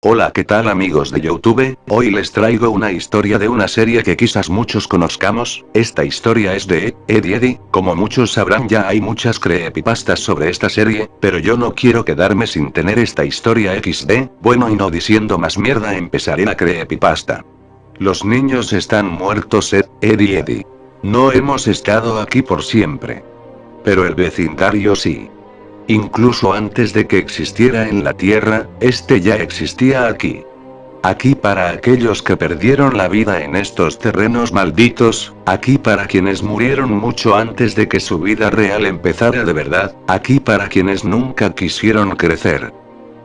Hola, ¿qué tal amigos de YouTube? Hoy les traigo una historia de una serie que quizás muchos conozcamos. Esta historia es de Ed y Eddy. Como muchos sabrán, ya hay muchas creepypastas sobre esta serie, pero yo no quiero quedarme sin tener esta historia XD. Bueno, y no diciendo más mierda, empezaré la creepypasta. Los niños están muertos, Ed y Eddy. No hemos estado aquí por siempre. Pero el vecindario sí. Incluso antes de que existiera en la Tierra, este ya existía aquí. Aquí para aquellos que perdieron la vida en estos terrenos malditos, aquí para quienes murieron mucho antes de que su vida real empezara de verdad, aquí para quienes nunca quisieron crecer.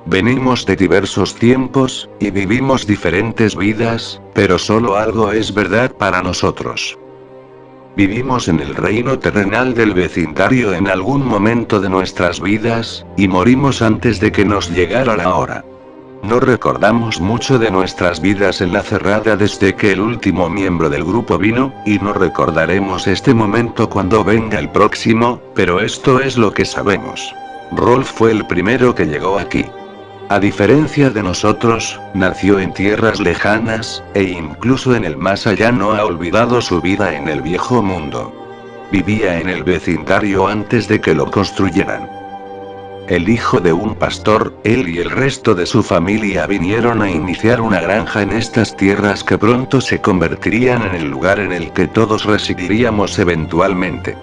Venimos de diversos tiempos, y vivimos diferentes vidas, pero solo algo es verdad para nosotros. Vivimos en el reino terrenal del vecindario en algún momento de nuestras vidas, y morimos antes de que nos llegara la hora. No recordamos mucho de nuestras vidas en la cerrada desde que el último miembro del grupo vino, y no recordaremos este momento cuando venga el próximo, pero esto es lo que sabemos. Rolf fue el primero que llegó aquí. A diferencia de nosotros, nació en tierras lejanas, e incluso en el más allá no ha olvidado su vida en el viejo mundo. Vivía en el vecindario antes de que lo construyeran. El hijo de un pastor, él y el resto de su familia vinieron a iniciar una granja en estas tierras que pronto se convertirían en el lugar en el que todos residiríamos eventualmente.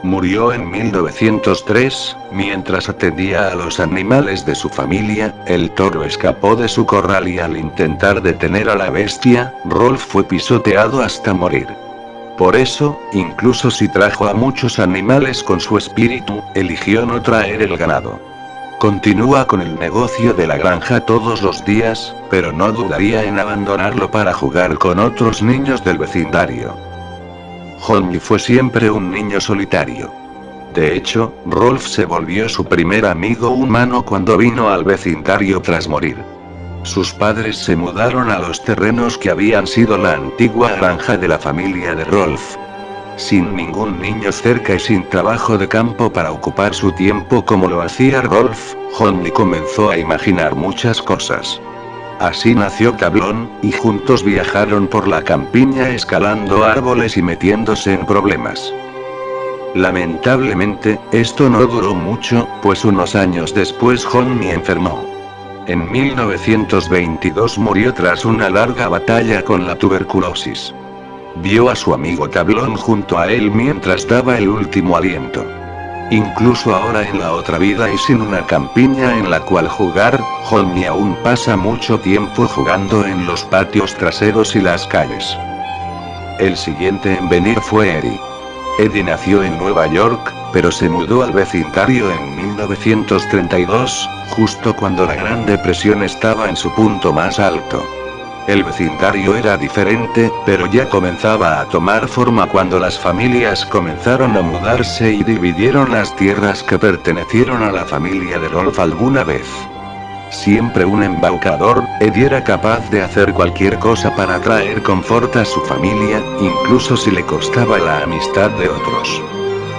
Murió en 1903, mientras atendía a los animales de su familia. El toro escapó de su corral y al intentar detener a la bestia, Rolf fue pisoteado hasta morir. Por eso, incluso si trajo a muchos animales con su espíritu, eligió no traer el ganado. Continúa con el negocio de la granja todos los días, pero no dudaría en abandonarlo para jugar con otros niños del vecindario. Holly fue siempre un niño solitario. De hecho, Rolf se volvió su primer amigo humano cuando vino al vecindario tras morir. Sus padres se mudaron a los terrenos que habían sido la antigua granja de la familia de Rolf. Sin ningún niño cerca y sin trabajo de campo para ocupar su tiempo como lo hacía Rolf, Holly comenzó a imaginar muchas cosas. Así nació Tablón, y juntos viajaron por la campiña escalando árboles y metiéndose en problemas. Lamentablemente, esto no duró mucho, pues unos años después Honey enfermó. En 1922 murió tras una larga batalla con la tuberculosis. Vio a su amigo Tablón junto a él mientras daba el último aliento. Incluso ahora en la otra vida y sin una campiña en la cual jugar, Honey aún pasa mucho tiempo jugando en los patios traseros y las calles. El siguiente en venir fue Eddy. Eddy nació en Nueva York, pero se mudó al vecindario en 1932, justo cuando la Gran Depresión estaba en su punto más alto. El vecindario era diferente, pero ya comenzaba a tomar forma cuando las familias comenzaron a mudarse y dividieron las tierras que pertenecieron a la familia de Rolf alguna vez. Siempre un embaucador, Eddy era capaz de hacer cualquier cosa para traer confort a su familia, incluso si le costaba la amistad de otros.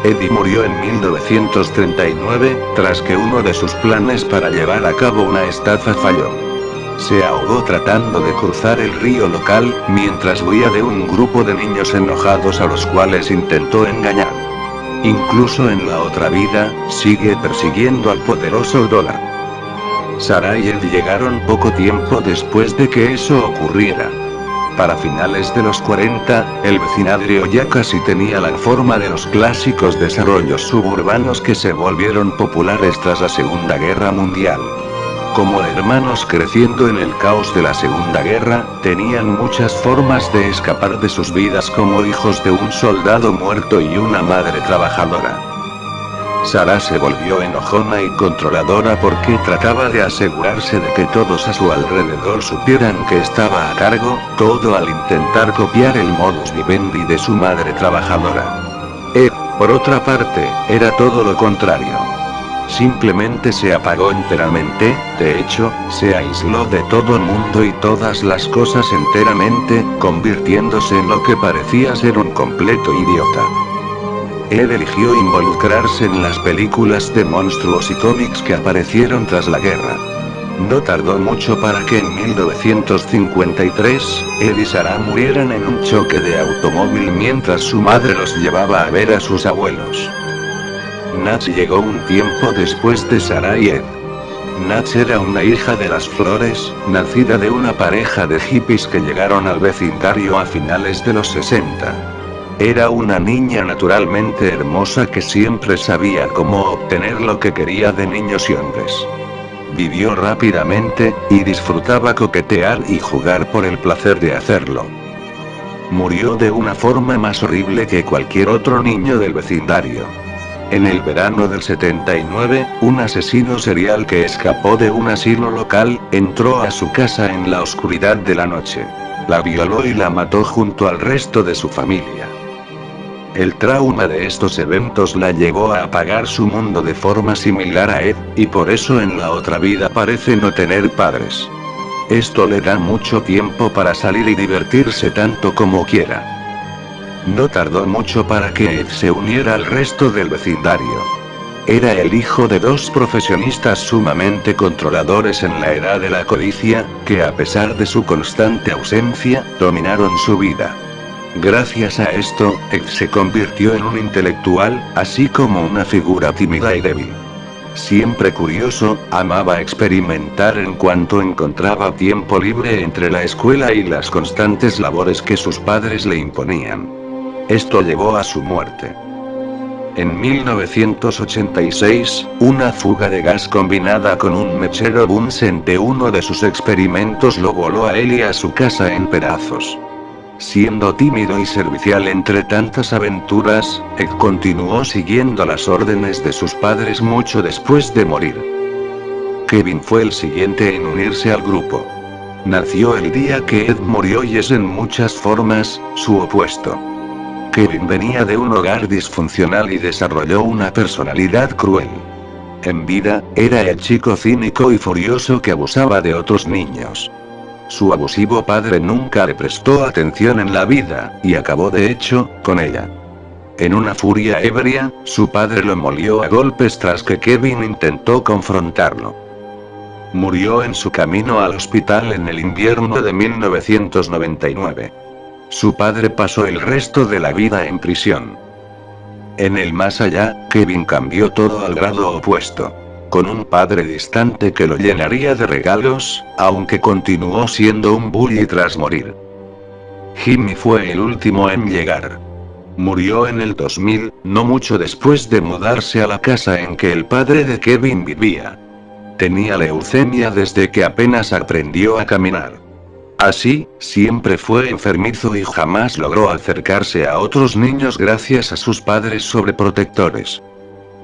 Eddy murió en 1939, tras que uno de sus planes para llevar a cabo una estafa falló. Se ahogó tratando de cruzar el río local, mientras huía de un grupo de niños enojados a los cuales intentó engañar. Incluso en la otra vida, sigue persiguiendo al poderoso dólar. Sarah y Ed llegaron poco tiempo después de que eso ocurriera. Para finales de los 40, el vecindario ya casi tenía la forma de los clásicos desarrollos suburbanos que se volvieron populares tras la Segunda Guerra Mundial. Como hermanos creciendo en el caos de la Segunda Guerra, tenían muchas formas de escapar de sus vidas como hijos de un soldado muerto y una madre trabajadora. Sarah se volvió enojona y controladora porque trataba de asegurarse de que todos a su alrededor supieran que estaba a cargo, todo al intentar copiar el modus vivendi de su madre trabajadora. Ed, por otra parte, era todo lo contrario. Simplemente se apagó enteramente, de hecho, se aisló de todo el mundo y todas las cosas enteramente, convirtiéndose en lo que parecía ser un completo idiota. Ed eligió involucrarse en las películas de monstruos y cómics que aparecieron tras la guerra. No tardó mucho para que en 1953, Ed y Sarah murieran en un choque de automóvil mientras su madre los llevaba a ver a sus abuelos. Natch llegó un tiempo después de Sarah y Ed. Natch era una hija de las flores, nacida de una pareja de hippies que llegaron al vecindario a finales de los 60. Era una niña naturalmente hermosa que siempre sabía cómo obtener lo que quería de niños y hombres. Vivió rápidamente, y disfrutaba coquetear y jugar por el placer de hacerlo. Murió de una forma más horrible que cualquier otro niño del vecindario. En el verano del 79, un asesino serial que escapó de un asilo local, entró a su casa en la oscuridad de la noche. La violó y la mató junto al resto de su familia. El trauma de estos eventos la llevó a apagar su mundo de forma similar a Ed, y por eso en la otra vida parece no tener padres. Esto le da mucho tiempo para salir y divertirse tanto como quiera. No tardó mucho para que Ed se uniera al resto del vecindario. Era el hijo de dos profesionistas sumamente controladores en la edad de la codicia, que a pesar de su constante ausencia, dominaron su vida. Gracias a esto, Ed se convirtió en un intelectual, así como una figura tímida y débil. Siempre curioso, amaba experimentar en cuanto encontraba tiempo libre entre la escuela y las constantes labores que sus padres le imponían. Esto llevó a su muerte. En 1986, una fuga de gas combinada con un mechero Bunsen de uno de sus experimentos lo voló a él y a su casa en pedazos. Siendo tímido y servicial entre tantas aventuras, Ed continuó siguiendo las órdenes de sus padres mucho después de morir. Kevin fue el siguiente en unirse al grupo. Nació el día que Ed murió y es en muchas formas, su opuesto. Kevin venía de un hogar disfuncional y desarrolló una personalidad cruel. En vida, era el chico cínico y furioso que abusaba de otros niños. Su abusivo padre nunca le prestó atención en la vida, y acabó de hecho, con ella. En una furia ebria, su padre lo molió a golpes tras que Kevin intentó confrontarlo. Murió en su camino al hospital en el invierno de 1999. Su padre pasó el resto de la vida en prisión. En el más allá, Kevin cambió todo al grado opuesto. Con un padre distante que lo llenaría de regalos, aunque continuó siendo un bully tras morir. Jimmy fue el último en llegar. Murió en el 2000, no mucho después de mudarse a la casa en que el padre de Kevin vivía. Tenía leucemia desde que apenas aprendió a caminar. Así, siempre fue enfermizo y jamás logró acercarse a otros niños gracias a sus padres sobreprotectores.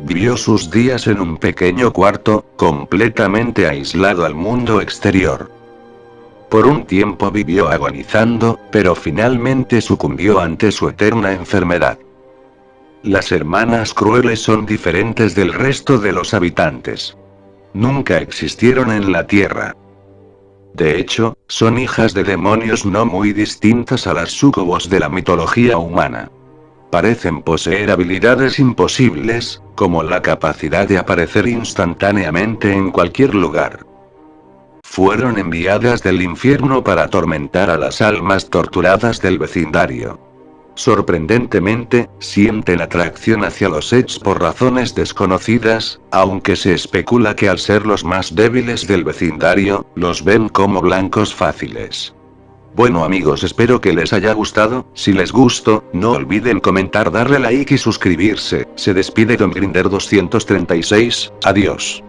Vivió sus días en un pequeño cuarto, completamente aislado al mundo exterior. Por un tiempo vivió agonizando, pero finalmente sucumbió ante su eterna enfermedad. Las hermanas crueles son diferentes del resto de los habitantes. Nunca existieron en la Tierra. De hecho, son hijas de demonios no muy distintas a las súcubos de la mitología humana. Parecen poseer habilidades imposibles, como la capacidad de aparecer instantáneamente en cualquier lugar. Fueron enviadas del infierno para atormentar a las almas torturadas del vecindario. Sorprendentemente, sienten atracción hacia los Edge por razones desconocidas, aunque se especula que al ser los más débiles del vecindario, los ven como blancos fáciles. Bueno amigos, espero que les haya gustado. Si les gustó, no olviden comentar, darle like y suscribirse. Se despide Don Grinder 236, adiós.